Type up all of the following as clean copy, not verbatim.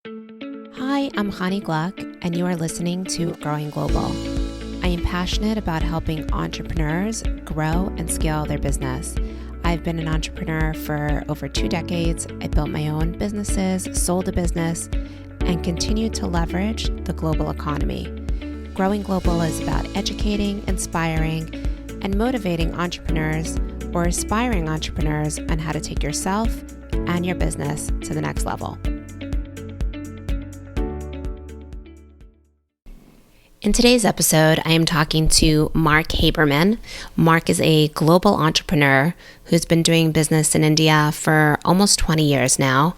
Hi, I'm Hani Gluck, and you are listening to Growing Global. I am passionate about helping entrepreneurs grow and scale their business. I've been an entrepreneur for over 2 decades. I built my own businesses, sold a business, and continue to leverage the global economy. Growing Global is about educating, inspiring, and motivating entrepreneurs or aspiring entrepreneurs on how to take yourself and your business to the next level. In today's episode, I am talking to Mark Haberman. Mark is a global entrepreneur who's been doing business in India for almost 20 years now.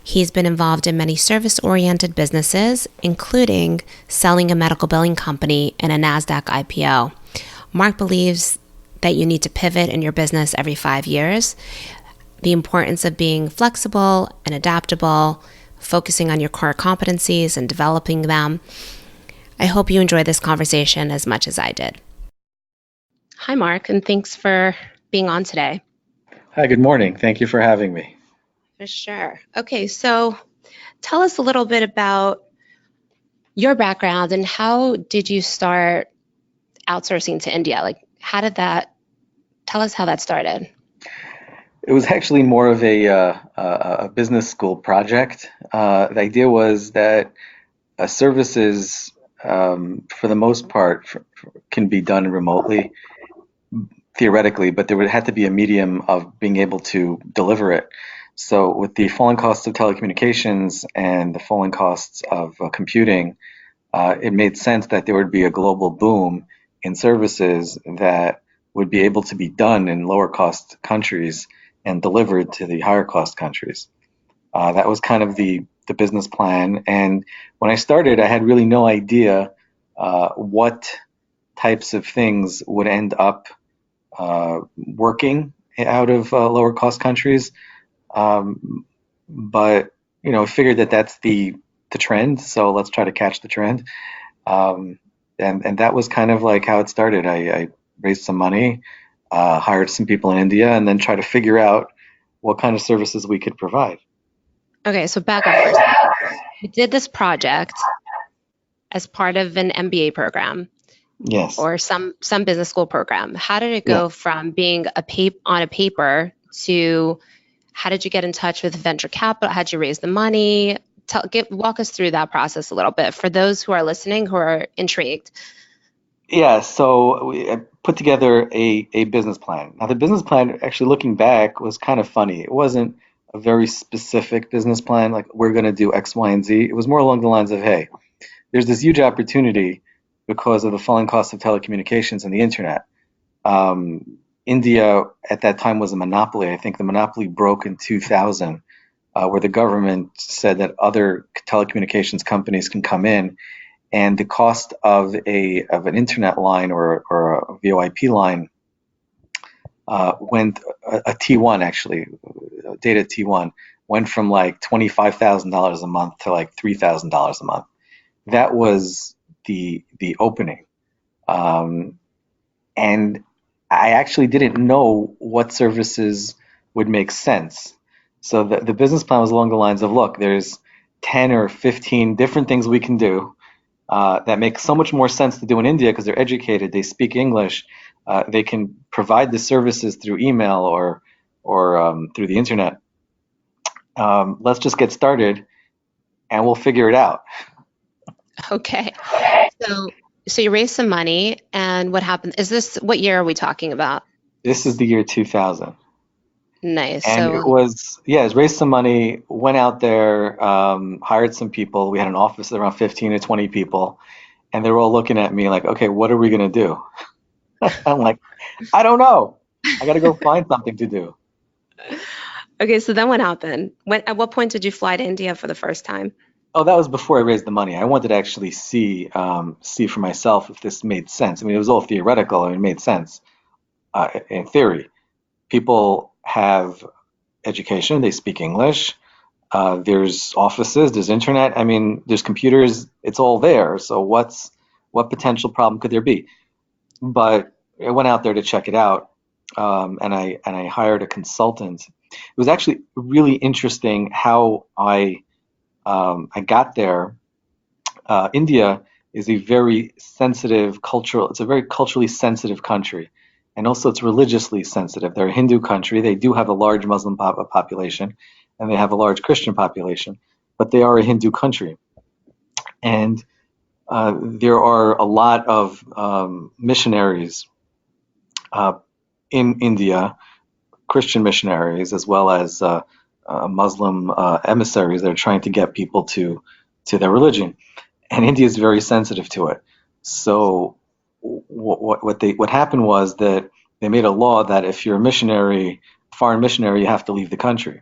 He's been involved in many service-oriented businesses, including selling a medical billing company and a Nasdaq IPO. Mark believes that you need to pivot in your business every 5 years, the importance of being flexible and adaptable, focusing on your core competencies and developing them. I hope you enjoyed this conversation as much as I did. Hi, Mark, and thanks for being on today. Hi, good morning. Thank you for having me. For sure. Okay, so tell us a little bit about your background and how did you start outsourcing to India? Tell us how that started. It was actually more of a business school project. The idea was that services, for the most part, can be done remotely, theoretically, but there would have to be a medium of being able to deliver it. So with the falling costs of telecommunications and the falling costs of computing, it made sense that there would be a global boom in services that would be able to be done in lower cost countries and delivered to the higher cost countries. That was kind of the business plan. And when I started, I had really no idea what types of things would end up working out of lower cost countries. But figured that that's the trend. So let's try to catch the trend. And that was kind of like how it started. I raised some money, hired some people in India, and then try to figure out what kind of services we could provide. Okay, so back up first. You did this project as part of an MBA program. Yes. Or some business school program. How did it go from being on a paper to how did you get in touch with venture capital? How did you raise the money? Walk us through that process a little bit for those who are listening who are intrigued. Yeah, so I put together a business plan. Now, the business plan, actually looking back, was kind of funny. It wasn't a very specific business plan, like we're going to do X, Y, and Z. It was more along the lines of, hey, there's this huge opportunity because of the falling cost of telecommunications and the internet. India at that time was a monopoly. I think the monopoly broke in 2000, where the government said that other telecommunications companies can come in, and the cost of an internet line or a VoIP line went a T1 actually, data T1 went from like $25,000 a month to like $3,000 a month. That was the opening, and I actually didn't know what services would make sense. So the business plan was along the lines of, look, there's 10 or 15 different things we can do that make so much more sense to do in India because they're educated, they speak English, they can provide the services through email or through the internet. Let's just get started, and we'll figure it out. Okay. So you raised some money, and what happened? What year are we talking about? This is the year 2000. Nice. And So it was raised some money, went out there, hired some people. We had an office of around 15 to 20 people, and they were all looking at me like, okay, what are we going to do? I'm like, I don't know. I got to go find something to do. Okay, so then what happened? At what point did you fly to India for the first time? Oh, that was before I raised the money. I wanted to actually see for myself if this made sense. I mean, it was all theoretical. I mean, it made sense in theory. People have education, they speak English, there's offices, there's internet, I mean, there's computers, it's all there. So what potential problem could there be? But I went out there to check it out, and I hired a consultant. It was actually really interesting how I I got there. India is a very sensitive cultural, it's a very culturally sensitive country. And also it's religiously sensitive. They're a Hindu country. They do have a large Muslim population and they have a large Christian population, but they are a Hindu country. And there are a lot of missionaries uh, in India, Christian missionaries, as well as Muslim emissaries that are trying to get people to their religion. And India is very sensitive to it. So what happened was that they made a law that if you're a missionary, foreign missionary, you have to leave the country,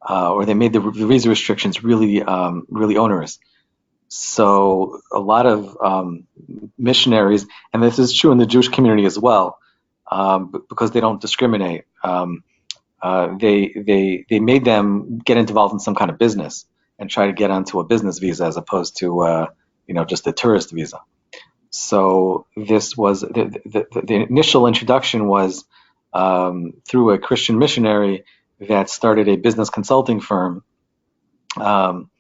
or they made the visa restrictions really onerous. So a lot of missionaries, and this is true in the Jewish community as well, because they don't discriminate. They made them get involved in some kind of business and try to get onto a business visa as opposed to just a tourist visa. So this was the initial introduction was through a Christian missionary that started a business consulting firm, um,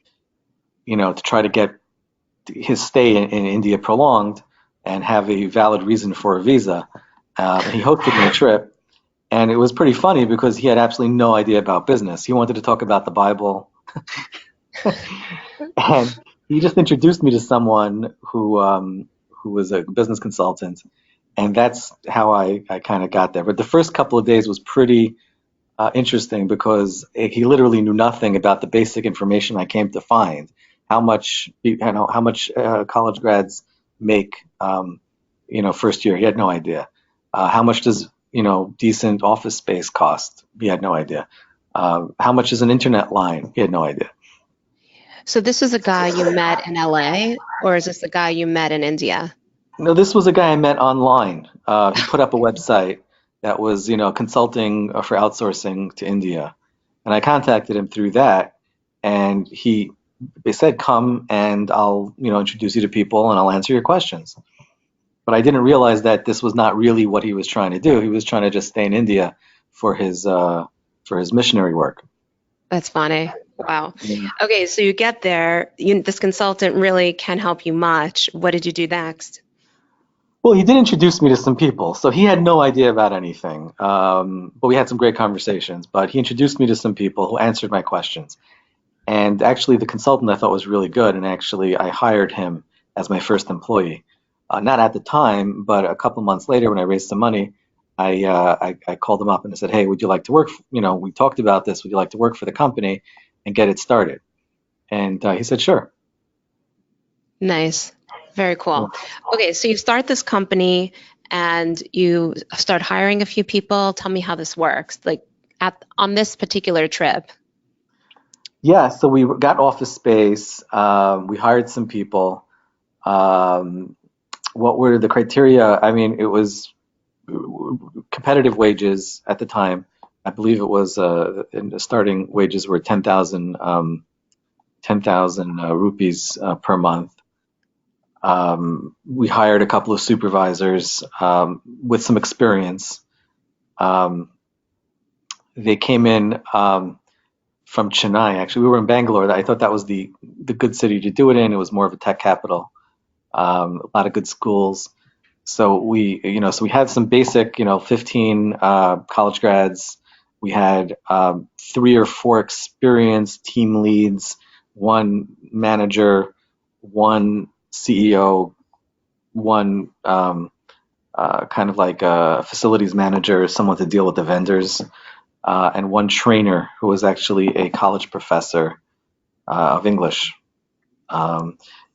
to try to get his stay in India prolonged and have a valid reason for a visa. He hosted me a trip, and it was pretty funny because he had absolutely no idea about business. He wanted to talk about the Bible, and he just introduced me to someone who was a business consultant, and that's how I kind of got there. But the first couple of days was pretty interesting because he literally knew nothing about the basic information I came to find. How much college grads make, first year. He had no idea. How much does decent office space cost? He had no idea. How much is an internet line? He had no idea. So this is a guy you met in LA, or is this a guy you met in India? No, this was a guy I met online. He put up a website that was, consulting for outsourcing to India, and I contacted him through that. And they said, "Come and I'll, introduce you to people and I'll answer your questions." But I didn't realize that this was not really what he was trying to do. He was trying to just stay in India for his missionary work. That's funny. Wow. Yeah. Okay, so you get there. This consultant really can't help you much. What did you do next? Well, he did introduce me to some people, so he had no idea about anything. But we had some great conversations. But he introduced me to some people who answered my questions. And actually, the consultant I thought was really good, and actually, I hired him as my first employee. Not at the time, but a couple months later, when I raised some money, I called him up and I said, "Hey, would you like to work? We talked about this. Would you like to work for the company and get it started?" And he said, "Sure." Nice. Very cool. Okay, so you start this company and you start hiring a few people. Tell me how this works, like on this particular trip. Yeah, so we got office space. We hired some people. Um, what were the criteria? I mean, it was competitive wages at the time. I believe it was the starting wages were 10,000 rupees per month. We hired a couple of supervisors with some experience. Um, they came in from Chennai. Actually, we were in Bangalore. I thought that was the good city to do it in. It was more of a tech capital. A lot of good schools. So we had some basic, 15 college grads. We had 3 or 4 experienced team leads, one manager, one CEO, one kind of like a facilities manager, someone to deal with the vendors, and one trainer who was actually a college professor of English.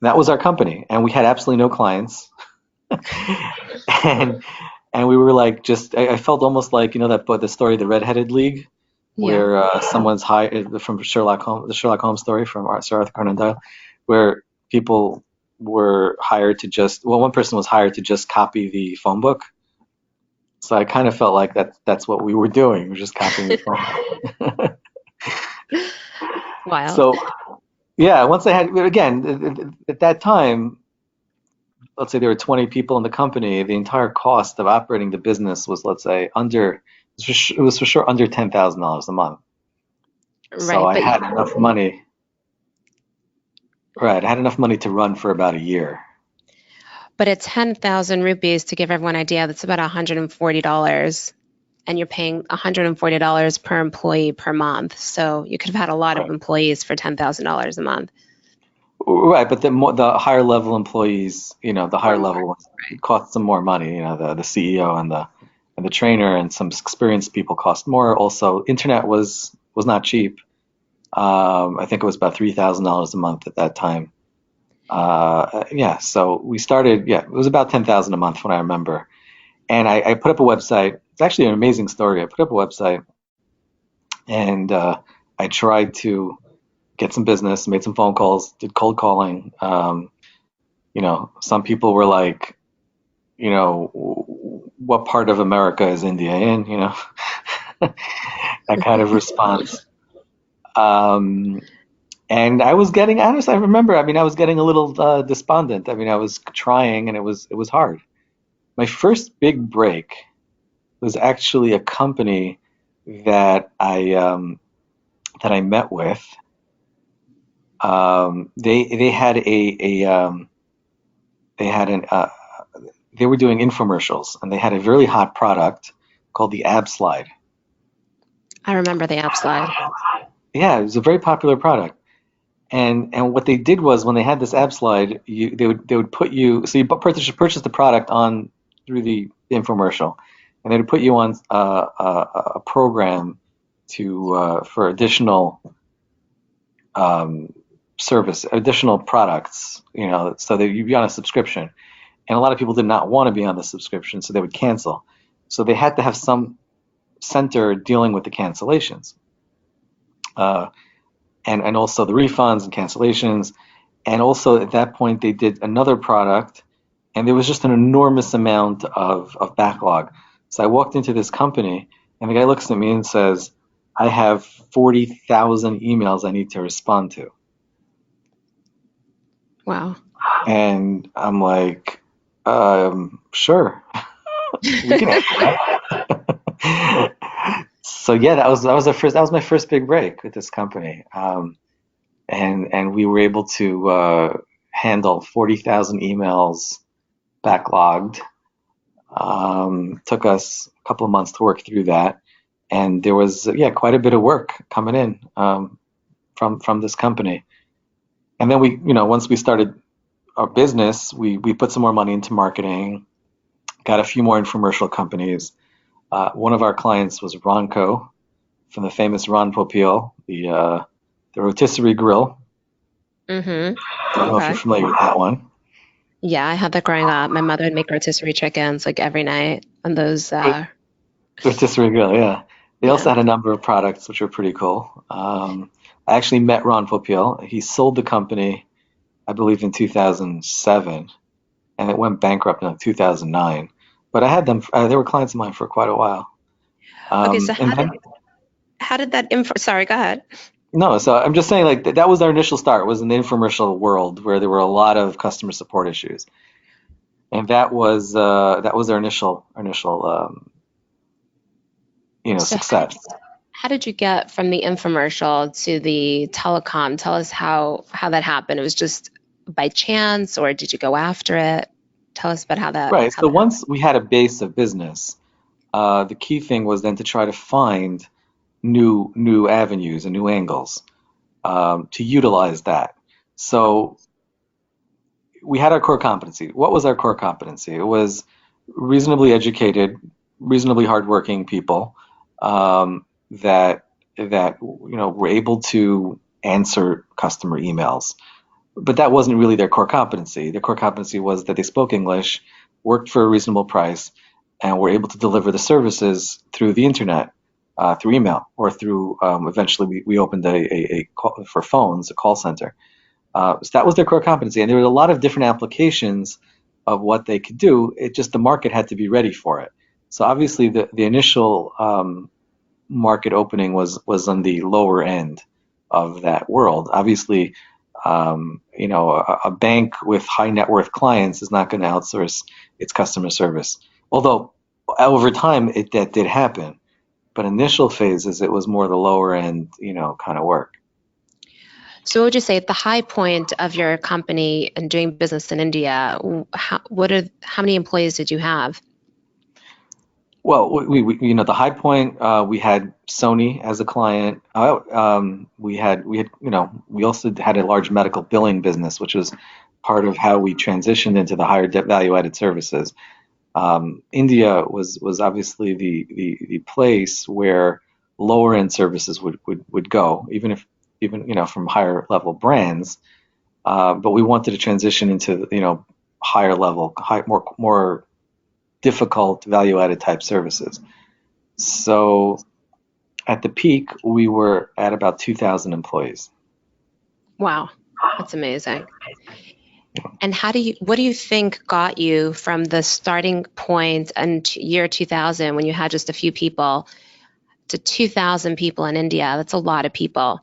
That was our company, and we had absolutely no clients. and and we were like I felt almost like that the story the Red-Headed League Yeah. where someone's hired from Sherlock Holmes, the Sherlock Holmes story from Sir Arthur Conan Doyle, where people were hired to one person was hired to just copy the phone book. So I kind of felt like that's what we were doing. We were just copying the phone book. Wild. So yeah, once I had again at that time, let's say there were 20 people in the company, the entire cost of operating the business was, let's say, it was for sure under $10,000 a month. So Right, I had enough money. Right. I had enough money to run for about a year. But at 10,000 rupees, to give everyone an idea, that's about $140. And you're paying $140 per employee per month. So you could have had a lot of Right. employees for $10,000 a month. Right, but the higher level employees, the Or higher more. level ones cost some more money. The CEO and the trainer and some experienced people cost more. Also, internet was not cheap. I think it was about $3,000 a month at that time. Yeah, so we started. Yeah, it was about 10,000 a month when I remember. And I put up a website. It's actually an amazing story. I put up a website and I tried to get some business, made some phone calls, did cold calling. Some people were like, what part of America is India in? That kind of response. Um, and I was getting honest. I remember. I mean, I was getting a little despondent. I mean, I was trying, and it was hard. My first big break was actually a company that I met with. They had they had an they were doing infomercials, and they had a very hot product called the Ab Slide. I remember the app slide. Yeah, it was a very popular product. And what they did was when they had this Ab Slide, they would put you so you purchase the product on through the infomercial, and they would put you on a program to for additional um, service, additional products, so that you'd be on a subscription. And a lot of people did not want to be on the subscription, so they would cancel. So they had to have some center dealing with the cancellations, uh, and also the refunds and cancellations. And also at that point, they did another product, and there was just an enormous amount of backlog. So I walked into this company, and the guy looks at me and says, "I have 40,000 emails I need to respond to." Wow. And I'm like, sure, we can answer that. So yeah, that was my first big break with this company, and we were able to handle 40,000 emails backlogged. Took us a couple of months to work through that, and there was yeah quite a bit of work coming in from this company. And then once we started our business, we put some more money into marketing, got a few more infomercial companies. One of our clients was Ronco from the famous Ron Popeil, the rotisserie grill. Mm-hmm. I don't know if you're Okay. familiar with that one. Yeah, I had that growing up. My mother would make rotisserie chickens like every night on those. Rotisserie grill, yeah. They also Yeah. had a number of products which were pretty cool. I actually met Ron Popeil. He sold the company, I believe, in 2007, and it went bankrupt in 2009. But I had them; they were clients of mine for quite a while. Okay, so And then how did that info? Sorry, go ahead. no, so I'm just saying like that was our initial start was in the infomercial world where there were a lot of customer support issues, and that was our initial So success. how did you get from the infomercial to the telecom? Tell us how that happened. It was just by chance, or did you go after it? Tell us about Right. how So that happened. once we had a base of business, the key thing was then to try to find new avenues and new angles to utilize that. So we had our core competency. What was our core competency? It was reasonably educated, reasonably hardworking people that were able to answer customer emails. But that wasn't really their core competency. Their core competency was that they spoke English, worked for a reasonable price, and were able to deliver the services through the internet, through email, or through eventually we opened a call, for phones, a call center. So that was their core competency, and there were a lot of different applications of what they could do. It just the market had to be ready for it. So obviously, the initial market opening was on the lower end of that world. Obviously, a bank with high net worth clients is not going to outsource its customer service. Although over time that did happen, but initial phases it was more the lower end, kind of work. So what would you say at the high point of your company and doing business in India, how many employees did you have? Well, the high point, we had Sony as a client. We also had a large medical billing business, which was part of how we transitioned into the higher value-added services. India was obviously the place where lower end services would go, even from higher level brands. But we wanted to transition into higher level, more difficult value added type services. So at the peak, we were at about 2,000 employees. Wow, that's amazing. And what do you think got you from the starting point in year 2000 when you had just a few people to 2,000 people in India? That's a lot of people.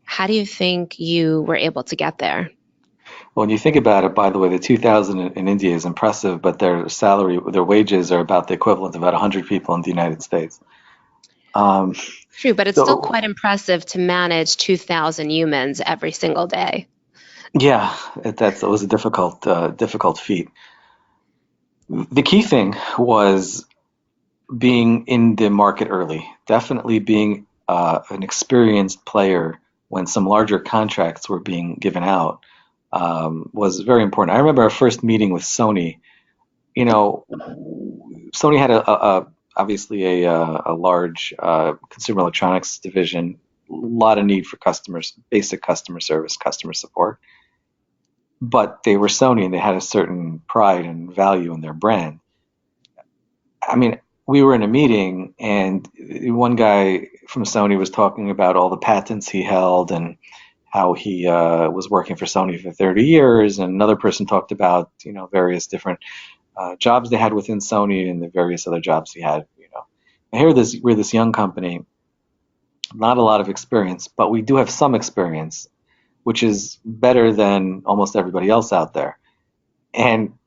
How do you think you were able to get there? Well, when you think about it, by the way, the 2,000 in India is impressive, but their wages are about the equivalent of about 100 people in the United States. Um, True, but it's still so quite impressive to manage 2,000 humans every single day. yeah, that was a difficult feat. The key thing was being in the market early, definitely being an experienced player when some larger contracts were being given out was very important. I remember our first meeting with Sony. You know, Sony had obviously a large consumer electronics division, a lot of need for customers, basic customer service, customer support. But they were Sony and they had a certain pride and value in their brand. I mean, we were in a meeting and one guy from Sony was talking about all the patents he held and how he was working for Sony for 30 years. And another person talked about, various different jobs they had within Sony and the various other jobs he had. And here we're this young company, not a lot of experience, but we do have some experience, which is better than almost everybody else out there. And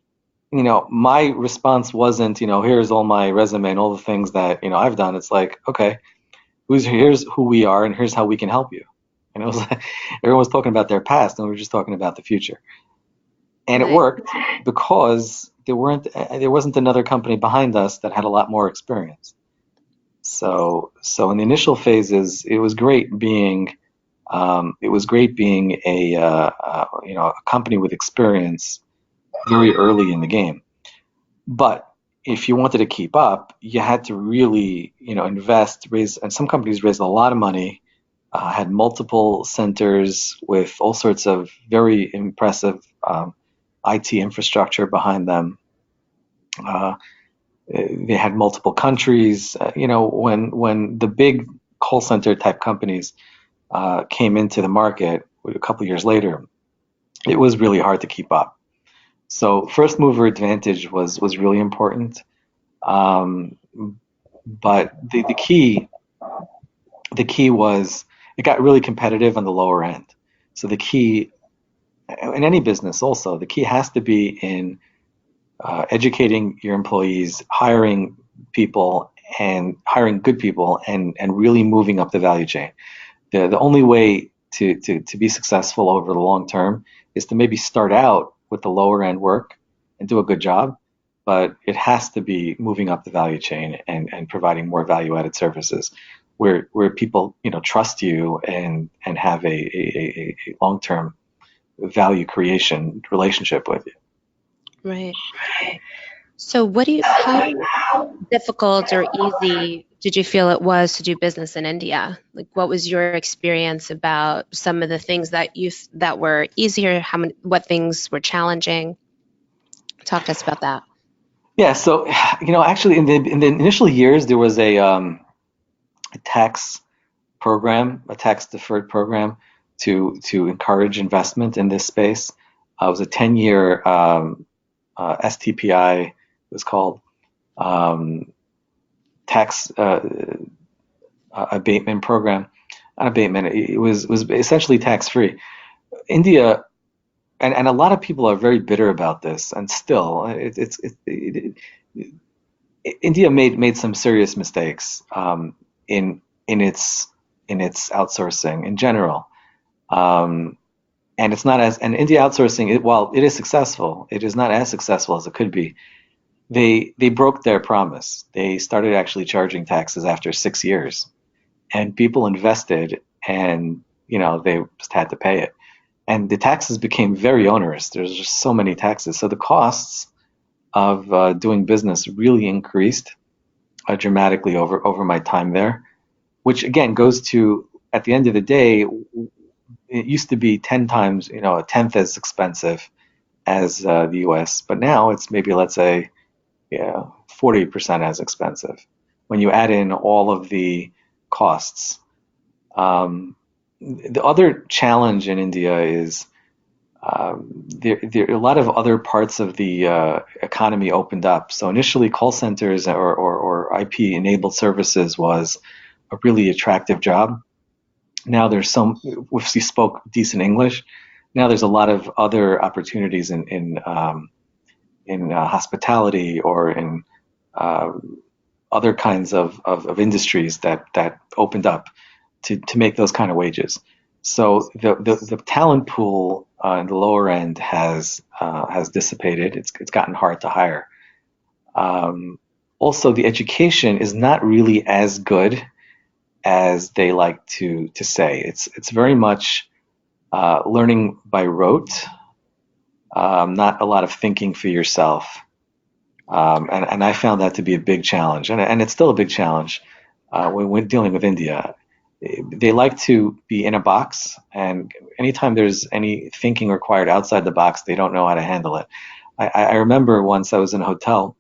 my response wasn't, here's all my resume and all the things that, I've done. It's like, okay, here's who we are and here's how we can help you. And it was like, everyone was talking about their past and we were just talking about the future. And it Right. worked because there wasn't another company behind us that had a lot more experience. So in the initial phases, it was great being a company with experience very early in the game. But if you wanted to keep up, you had to really, invest, and some companies raised a lot of money, had multiple centers with all sorts of very impressive IT infrastructure behind them. Uh, they had multiple countries. When the big call center type companies came into the market a couple of years later, it was really hard to keep up. So first mover advantage was really important. Um, but the key was it got really competitive on the lower end. So the key in any business also the key has to be in educating your employees, hiring people and hiring good people and really moving up the value chain. The only way to be successful over the long term is to maybe start out with the lower end work and do a good job, but it has to be moving up the value chain and providing more value added services where people trust you and have a long term value creation relationship with you. Right. So how difficult or easy did you feel it was to do business in India? Like, what was your experience about some of the things that were easier? What things were challenging? Talk to us about that. Yeah, so actually in the initial years there was a tax program, a tax deferred program to encourage investment in this space. It was a 10-year STPI, it was called um, tax abatement program. Not abatement, it was essentially tax free. India and a lot of people are very bitter about this, and still India made some serious mistakes in in its outsourcing in general. Um, and it's not as and India outsourcing, while it is successful, it is not as successful as it could be. They broke their promise. They started actually charging taxes after 6 years, and people invested, and they just had to pay it. And the taxes became very onerous. There's just so many taxes, so the costs of doing business really increased dramatically over my time there. Which again goes to, at the end of the day, it used to be 10 times, a tenth as expensive as the US, but now it's maybe, let's say, 40% as expensive when you add in all of the costs. The other challenge in India is there a lot of other parts of the economy opened up. So initially, call centers or IP enabled services was a really attractive job. Now there's if you spoke decent English, now there's a lot of other opportunities in hospitality or in uh, other kinds of industries that opened up to make those kind of wages. So the talent pool in the lower end has dissipated. It's gotten hard to hire. Um, Also, the education is not really as good as they like to say. It's very much learning by rote, not a lot of thinking for yourself. And I found that to be a big challenge, and it's still a big challenge when dealing with India. They like to be in a box, and anytime there's any thinking required outside the box, they don't know how to handle it. I remember once I was in a hotel.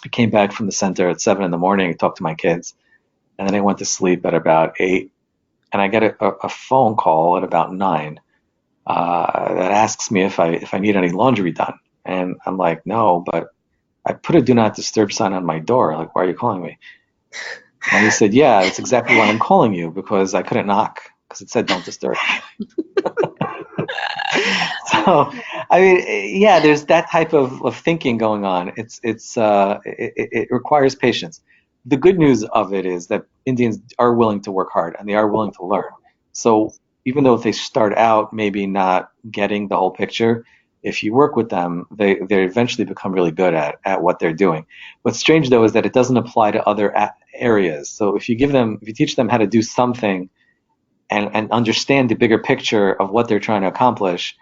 I came back from the center at 7 in the morning, talked to my kids, and then I went to sleep at about 8. And I get a phone call at about 9 that asks me if I need any laundry done. And I'm like, no, but I put a do not disturb sign on my door. Like, why are you calling me? And he said, yeah, that's exactly why I'm calling you, because I couldn't knock because it said don't disturb. So, I mean, yeah, there's that type of thinking going on. It requires patience. The good news of it is that Indians are willing to work hard and they are willing to learn. So even though if they start out maybe not getting the whole picture, if you work with them, they eventually become really good at what they're doing. What's strange though is that it doesn't apply to other areas. So if you teach them how to do something and understand the bigger picture of what they're trying to accomplish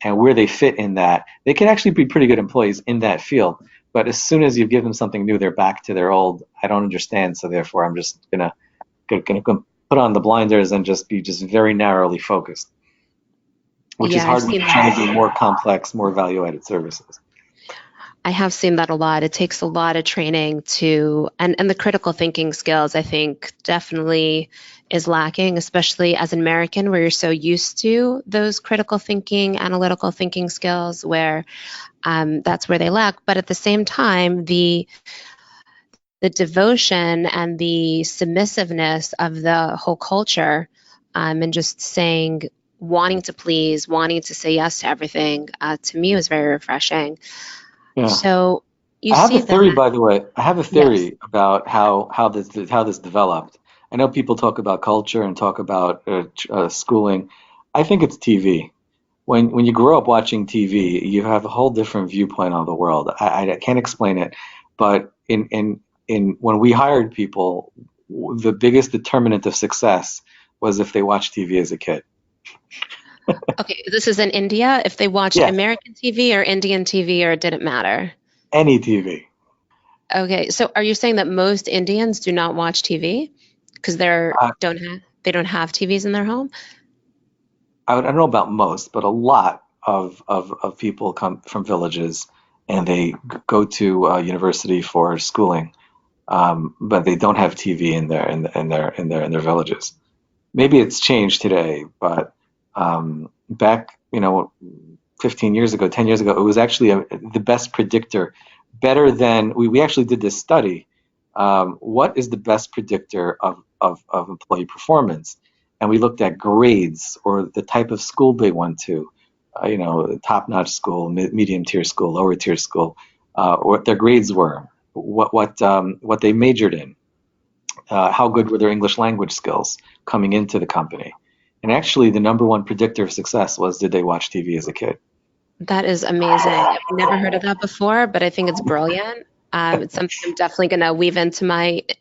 and where they fit in that, they can actually be pretty good employees in that field. But as soon as you give them something new, they're back to their old, I don't understand, so therefore I'm just gonna put on the blinders and just be just very narrowly focused, which is Yeah, I've hard when seen you're trying that. to do more complex, more value-added services. I have seen that a lot. It takes a lot of training and the critical thinking skills, I think, definitely is lacking, especially as an American, where you're so used to those critical thinking, analytical thinking skills, where that's where they lack. But at the same time, the devotion and the submissiveness of the whole culture, and just wanting to please, wanting to say yes to everything, to me was very refreshing. Yeah. So you I have a see theory, that, by the way. I have a yes. theory about how this developed. I know people talk about culture and talk about schooling. I think it's TV. When you grow up watching TV, you have a whole different viewpoint on the world. I can't explain it, but in when we hired people, the biggest determinant of success was if they watched TV as a kid. Okay, this is in India. If they watched Yes, American TV or Indian TV, or it didn't matter. any TV. Okay, so are you saying that most Indians do not watch TV because they don't have TVs in their home? I don't know about most, but a lot of people come from villages and they go to university for schooling, but they don't have TV in their villages. Maybe it's changed today, but back 15 years ago, 10 years ago, it was actually the best predictor, better than we actually did this study. What is the best predictor of employee performance? And we looked at grades or the type of school they went to, top-notch school, medium tier school, lower tier school, what their grades were, what they majored in, how good were their English language skills coming into the company. And actually, the number one predictor of success was, did they watch TV as a kid? That is amazing. I've never heard of that before, but I think it's brilliant. It's something I'm definitely going to weave into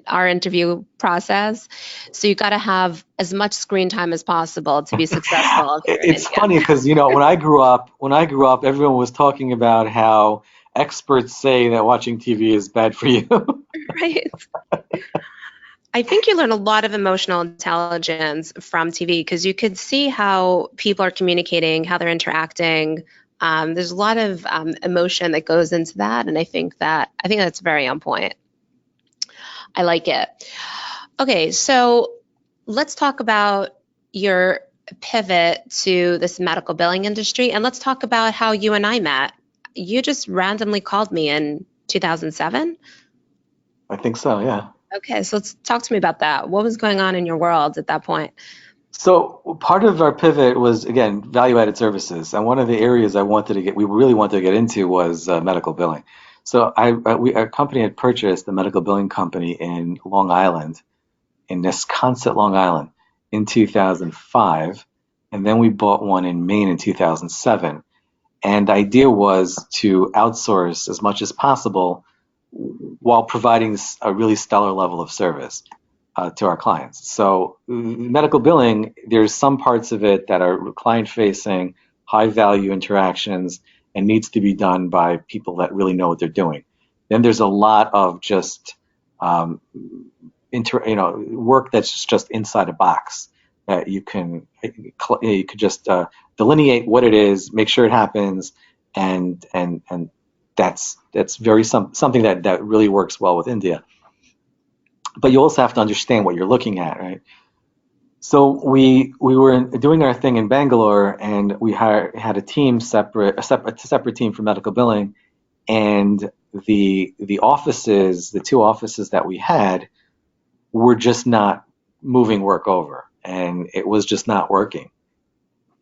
our interview process. So you got to have as much screen time as possible to be successful if you're in It's India, funny because, when I grew up, everyone was talking about how experts say that watching TV is bad for you. right? I think you learn a lot of emotional intelligence from TV because you could see how people are communicating, how they're interacting. There's a lot of emotion that goes into that, and I think that's very on point. I like it. Okay, so let's talk about your pivot to this medical billing industry, and let's talk about how you and I met. You just randomly called me in 2007. I think so, yeah. Okay, so let's talk to me about that. What was going on in your world at that point? So part of our pivot was, again, value-added services, and one of the areas we really wanted to get into was medical billing. So our company had purchased a medical billing company in Long Island, in Nesconset, Long Island, in 2005, and then we bought one in Maine in 2007. And the idea was to outsource as much as possible while providing a really stellar level of service to our clients. So medical billing, there's some parts of it that are client facing, high value interactions, and needs to be done by people that really know what they're doing. Then there's a lot of just work that's just inside a box that you could just delineate what it is, make sure it happens, and that's something that really works well with India. But you also have to understand what you're looking at, right? So we were doing our thing in Bangalore, and we had a separate team for medical billing, and the two offices that we had were just not moving work over, and it was just not working.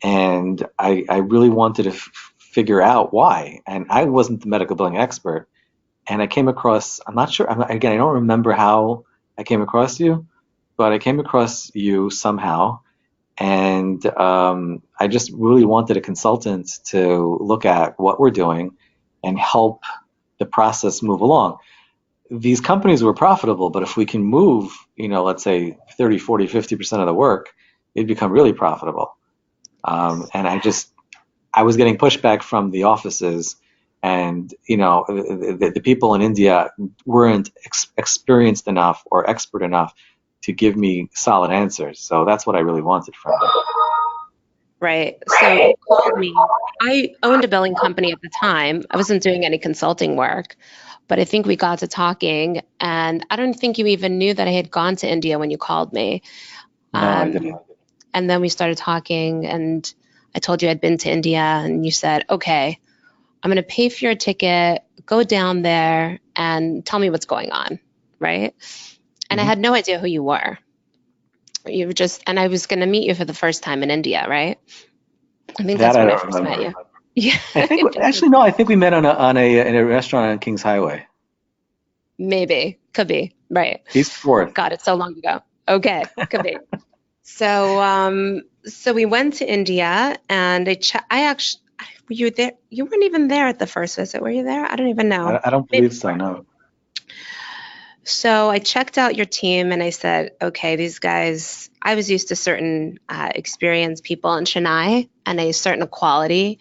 And I really wanted to figure out why. And I wasn't the medical billing expert. And I came across, I'm not sure, again, I don't remember how I came across you, but I came across you somehow. And I just really wanted a consultant to look at what we're doing and help the process move along. These companies were profitable, but if we can move, let's say 30, 40, 50% of the work, it'd become really profitable. And I was getting pushback from the offices, and the people in India weren't experienced enough or expert enough to give me solid answers. So that's what I really wanted from them. Right. So you called me. I owned a billing company at the time. I wasn't doing any consulting work, but I think we got to talking, and I don't think you even knew that I had gone to India when you called me. No, I didn't. And then we started talking, and I told you I'd been to India, and you said, okay, I'm going to pay for your ticket, go down there, and tell me what's going on. Right. And I Mm-hmm. had no idea who you were. And I was going to meet you for the first time in India, right? I think That that's I when I don't first met remember. you. Yeah, I think actually no, I think we met in a restaurant on Kings Highway, maybe. Could be. Right. East Fourth. God, it's so long ago. Okay, could be. So we went to India, and I actually, were you there? You weren't even there at the first visit, were you there? I don't even know. I don't Maybe believe you so. were. No. So I checked out your team, and I said, okay, these guys, I was used to certain experienced people in Chennai and a certain quality.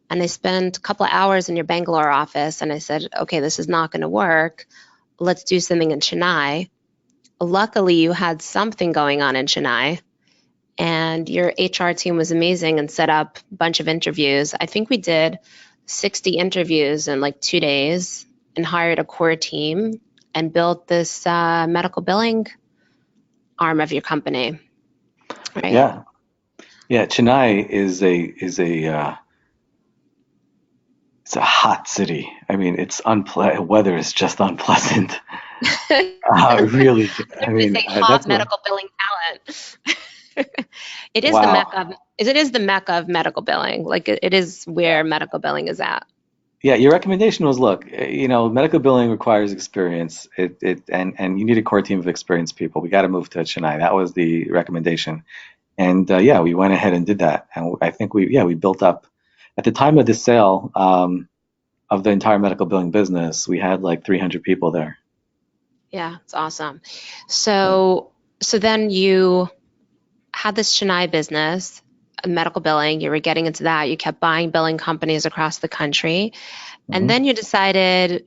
And I spent a couple of hours in your Bangalore office, and I said, okay, this is not going to work. Let's do something in Chennai. Luckily, you had something going on in Chennai, and your HR team was amazing and set up a bunch of interviews. I think we did 60 interviews in like 2 days and hired a core team and built this medical billing arm of your company, right? Yeah. Yeah. Chennai it's a hot city. I mean, weather is just unpleasant. Really. I They mean, say hot that's what. medical billing talent. It is the Wow. mecca of it is the mecca of medical billing. Like it is where medical billing is at. Yeah, your recommendation was, look, medical billing requires experience. And you need a core team of experienced people. We got to move to Chennai. That was the recommendation. And yeah, we went ahead and did that. And I think we built up at the time of the sale of the entire medical billing business. We had like 300 people there. Yeah, it's awesome. Yeah. So then you had this Chennai business, medical billing. You were getting into that. You kept buying billing companies across the country. And Mhm. then you decided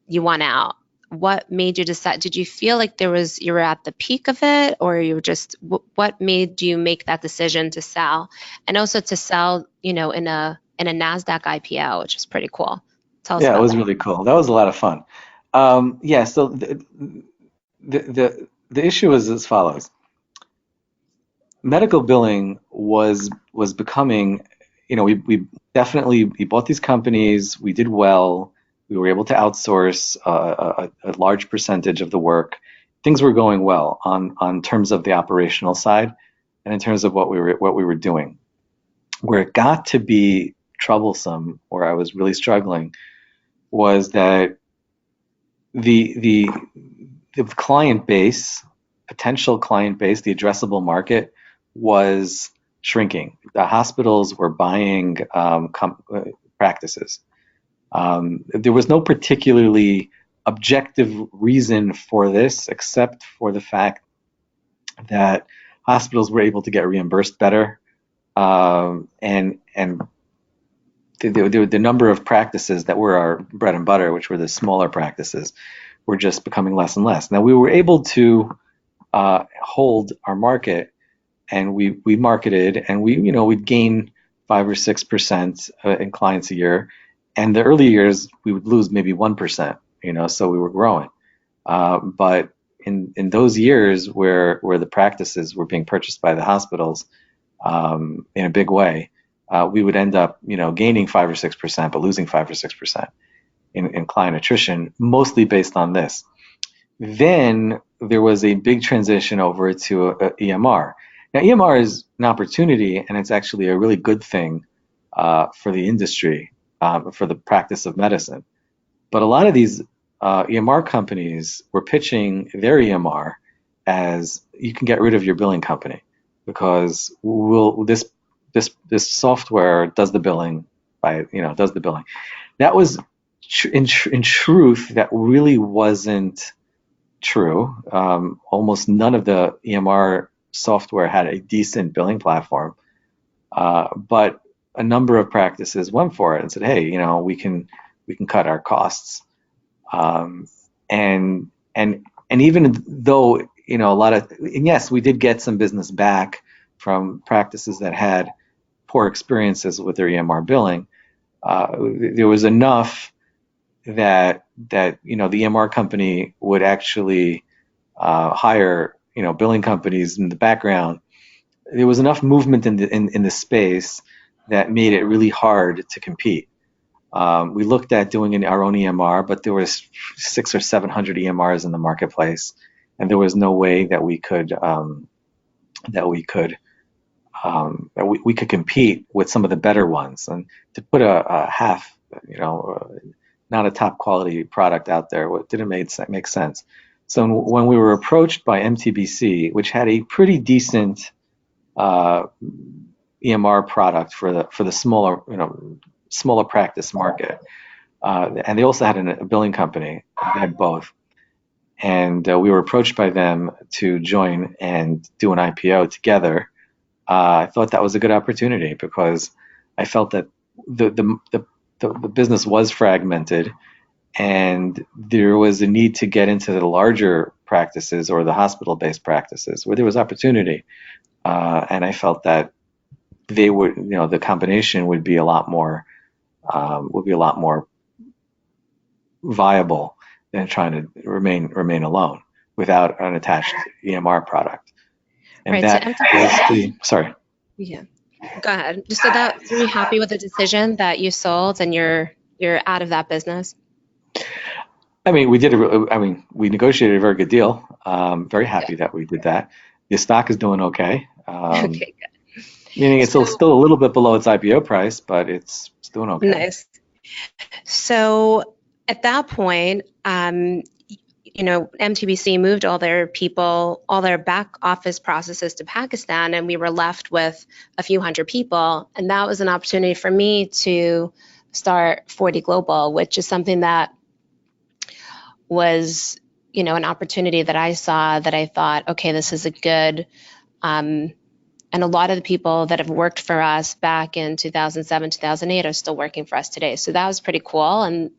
you want out. What made you decide? Did you feel like you were at the peak of it, or you were just, what made you make that decision to sell? And also to sell, in a Nasdaq IPO, which is pretty cool. Tell us Yeah, it about was that. really cool. That was a lot of fun. Yeah, so the issue is as follows. Medical billing was becoming, we definitely we bought these companies, we did well, we were able to outsource a large percentage of the work. Things were going well on terms of the operational side and in terms of what we were doing. Where it got to be troublesome, where I was really struggling, was that the the the client base, potential client base, the addressable market was shrinking. The hospitals were buying practices. There was no particularly objective reason for this, except for the fact that hospitals were able to get reimbursed better, and the number of practices that were our bread and butter, which were the smaller practices, were just becoming less and less. Now we were able to hold our market, and we marketed, and we'd gain 5 or 6% in clients a year. And the early years we would lose maybe 1%. So we were growing. But in those years where the practices were being purchased by the hospitals in a big way, we would end up gaining 5 or 6%, but losing 5 or 6% in client attrition, mostly based on this. Then there was a big transition over to EMR. Now, EMR is an opportunity, and it's actually a really good thing for the industry, for the practice of medicine. But a lot of these EMR companies were pitching their EMR as, you can get rid of your billing company because this software does the billing does the billing. That was in truth, that really wasn't true. Almost none of the EMR software had a decent billing platform, but a number of practices went for it and said, "Hey, we can cut our costs." Um, and and even though a lot of, and yes, we did get some business back from practices that had poor experiences with their EMR billing. There was enough that the EMR company would actually hire billing companies in the background. There was enough movement in the space that made it really hard to compete. We looked at doing our own EMR, but there was 600 or 700 EMRs in the marketplace, and there was no way that we could compete with some of the better ones. And to put a half, not a top quality product out there, what didn't make sense. So when we were approached by MTBC, which had a pretty decent EMR product for the smaller practice market, and they also had a billing company. They had both, and we were approached by them to join and do an IPO together. I thought that was a good opportunity because I felt that the business was fragmented, and there was a need to get into the larger practices or the hospital-based practices where there was opportunity. And I felt that the combination would be a lot more viable than trying to remain alone without an attached EMR product. And Right. So that was MTBC, sorry. yeah. Go ahead. So were you happy with the decision that you sold and you're out of that business? I mean, we negotiated a very good deal. Very happy that we did that. The stock is doing okay. Okay, good. Meaning it's So still a little bit below its IPO price, but it's doing okay. nice. So at that point, MTBC moved all their people, all their back office processes to Pakistan, and we were left with a few hundred people. And that was an opportunity for me to start 40 Global, which is something that was, an opportunity that I saw that I thought, okay, this is a good, and a lot of the people that have worked for us back in 2007, 2008 are still working for us today. So that was pretty cool. And,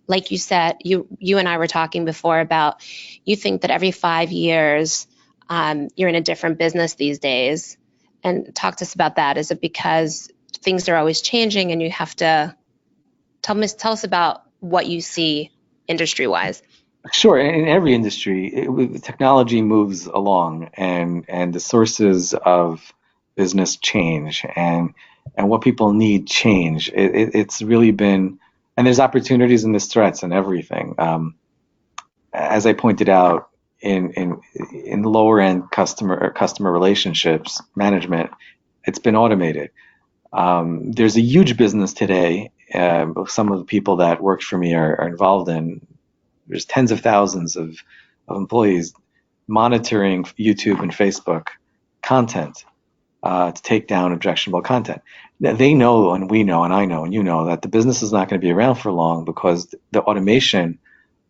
like you said, you and I were talking before about, you think that every 5 years, you're in a different business these days. And talk to us about that. Is it because things are always changing and you have to tell us about what you see industry-wise? Sure, in every industry, technology moves along, and the sources of business change, and what people need change. It's really been, and there's opportunities and there's threats and everything. As I pointed out, in lower end customer relationships management, it's been automated. There's a huge business today. Some of the people that worked for me are involved in. There's tens of thousands of employees monitoring YouTube and Facebook content to take down objectionable content. They know, and we know, and I know, and you know, that the business is not going to be around for long because the automation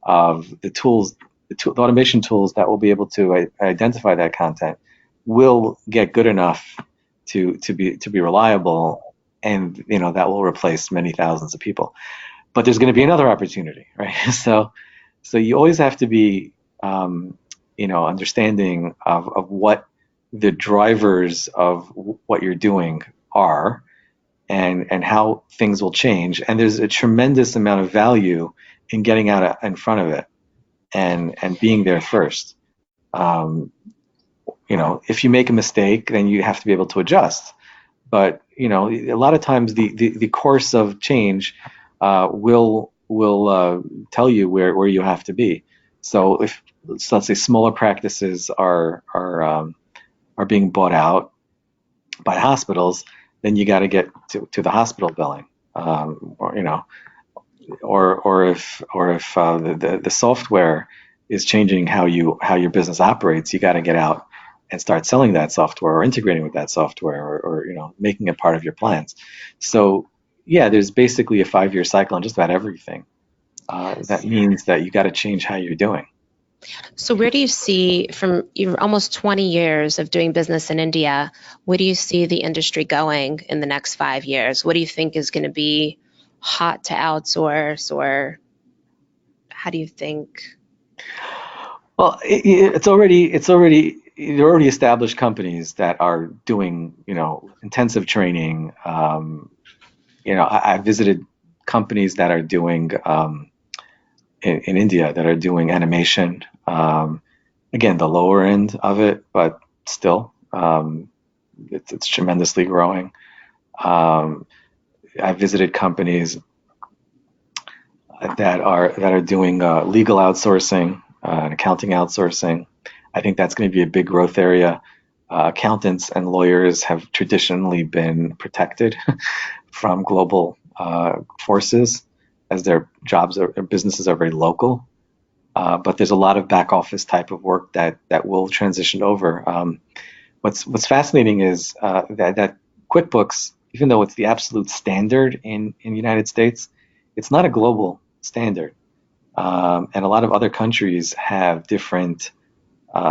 of the tools, the automation tools that will be able to identify that content will get good enough to be reliable, and that will replace many thousands of people. But there's going to be another opportunity, right? So you always have to be, understanding of what the drivers of what you're doing are, and how things will change. And there's a tremendous amount of value in getting out in front of it and being there first. If you make a mistake, then you have to be able to adjust. But a lot of times the course of change will tell you where you have to be. So let's say smaller practices are being bought out by hospitals, then you got to get to the hospital billing, or if the software is changing how your business operates, you got to get out and start selling that software or integrating with that software, or making it part of your plans. So yeah, there's basically a 5-year cycle on just about everything. That means that you got to change how you're doing. So where do you see, from your almost 20 years of doing business in India, where do you see the industry going in the next 5 years? What do you think is going to be hot to outsource, or how do you think? Well, it's already there are already established companies that are doing intensive training. I visited companies that are doing in India that are doing animation. Again, the lower end of it, but still, it's tremendously growing. I visited companies that are doing legal outsourcing and accounting outsourcing. I think that's going to be a big growth area. Accountants and lawyers have traditionally been protected from global forces, as their businesses are very local. But there's a lot of back office type of work that will transition over. What's fascinating is that QuickBooks, even though it's the absolute standard in the United States, it's not a global standard. And a lot of other countries have different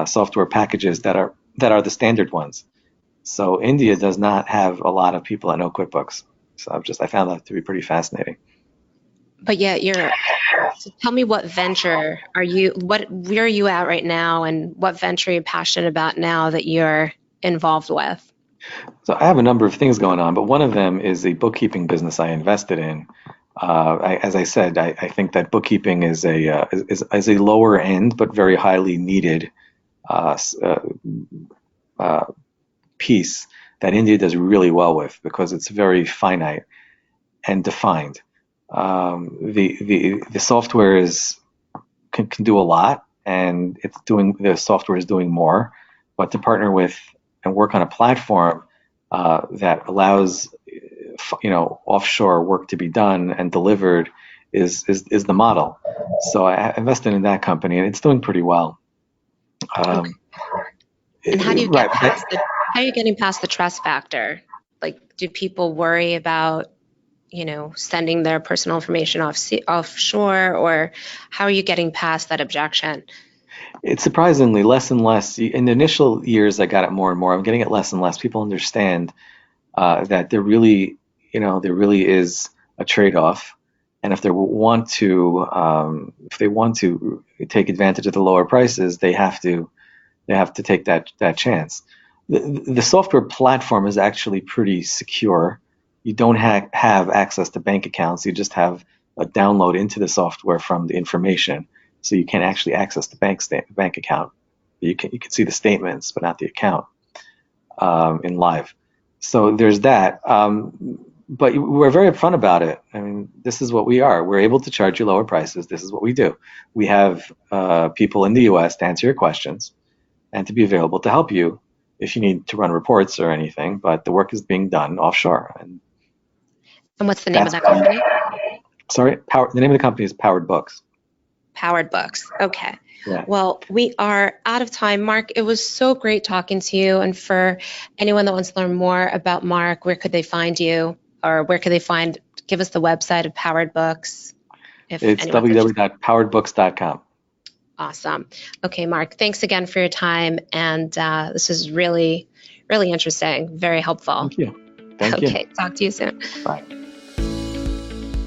software packages that are the standard ones. So India does not have a lot of people that know QuickBooks. So I found that to be pretty fascinating. But yeah, so tell me, what venture where are you at right now, and what venture are you passionate about now that you're involved with? So I have a number of things going on, but one of them is a bookkeeping business I invested in. As I said, I think that bookkeeping is a lower end but very highly needed piece that India does really well with, because it's very finite and defined. The software can do a lot, and the software is doing more. But to partner with and work on a platform that allows offshore work to be done and delivered is the model. So I invested in that company, and it's doing pretty well. Okay. And how do you get past how are you getting past the trust factor? Like, do people worry about, sending their personal information offshore, or how are you getting past that objection? It's surprisingly less and less. In the initial years, I got it more and more. I'm getting it less and less. People understand that there really is a trade-off, and if they want to take advantage of the lower prices, they have to take that chance. The software platform is actually pretty secure. You don't have access to bank accounts. You just have a download into the software from the information, so you can't actually access the bank account. You can see the statements, but not the account in live. So there's that. But we're very upfront about it. I mean, this is what we are. We're able to charge you lower prices. This is what we do. We have people in the U.S. to answer your questions and to be available to help you if you need to run reports or anything. But the work is being done offshore. And what's the name of that company? Sorry, the name of the company is Powered Books. Powered Books. Okay. Yeah. Well, we are out of time. Mark, it was so great talking to you. And for anyone that wants to learn more about Mark, where could they find you, or where could they give us the website of Powered Books? It's www.poweredbooks.com. Awesome. Okay, Mark, thanks again for your time. And this is really, really interesting, very helpful. Thank you. Thank you. Okay, talk to you soon. Bye.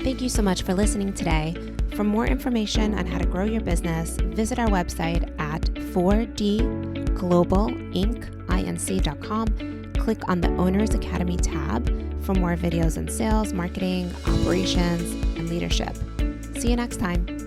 Thank you so much for listening today. For more information on how to grow your business, visit our website at 4dglobalinc.com. Click on the Owners Academy tab for more videos on sales, marketing, operations, and leadership. See you next time.